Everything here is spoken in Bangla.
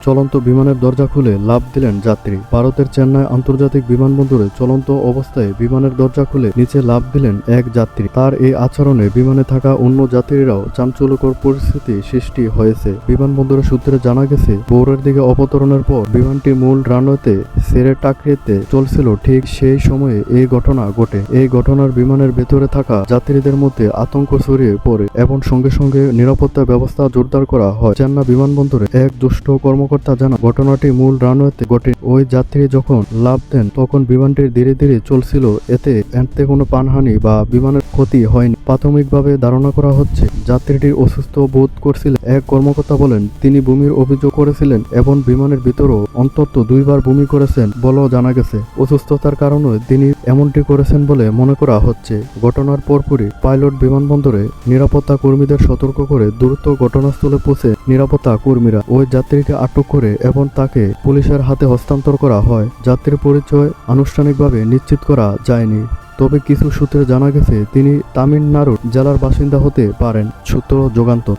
চলন্ত বিমানের দরজা খুলে লাফ দিলেন যাত্রী। ভারতের চেন্নাই আন্তর্জাতিক বিমানবন্দরে চলন্ত অবস্থায় বিমানের দরজা খুলে নিচে লাফ দিলেন এক যাত্রী। তার এই আচরণে বিমানে থাকা অন্য যাত্রীরাও চাঞ্চল্যকর পরিস্থিতি সৃষ্টি হয়েছে। বিমানবন্দরের সূত্রে জানা গেছে, ভোরের দিকে অবতরণের পর বিমানটি মূল রানওয়েতে ছেড়ে টাকরিতে চলছিল। ঠিক সেই সময়ে এই ঘটনা ঘটে। এই ঘটনার বিমানের ভেতরে থাকা যাত্রীদের মধ্যে আতঙ্ক ছড়িয়ে পড়ে এবং সঙ্গে সঙ্গে নিরাপত্তা ব্যবস্থা জোরদার করা হয়। চেন্নাই বিমানবন্দরে এক দুষ্ট কর্মকর্তা জানান, ঘটনাটি মূল রানওয়েতে ঘটে। ওই যাত্রী যখন লাফ দেন তখন বিমানটি ধীরে ধীরে চলছিল। এতে কোনো প্রাণহানি বা বিমানের ক্ষতি হয়নি। প্রাথমিকভাবে ধারণা করা হচ্ছে যাত্রীটি অসুস্থ বোধ করছিলেন। এক কর্মকর্তা বলেন, তিনি বমির অভিযোগ করেছিলেন এবং বিমানের ভিতরও অন্তত 2 বার বমি করেছেন বলেও জানা গেছে। অসুস্থতার কারণে তিনি এমনটি করেছেন বলে মনে করা হচ্ছে। ঘটনার পরপরই পাইলট বিমানবন্দরে নিরাপত্তা কর্মীদের সতর্ক করে দ্রুত ঘটনাস্থলে পৌঁছে নিরাপত্তা কর্মীরা ওই যাত্রীকে আটক করে এবং তাকে পুলিশের হাতে হস্তান্তর করা হয়। যাত্রীর পরিচয় আনুষ্ঠানিকভাবে নিশ্চিত করা যায়নি, তবে কিছু সূত্রে জানা গেছে তিনি তামিলনাড়ুর জেলার বাসিন্দা হতে পারেন। সূত্র যুগান্তর।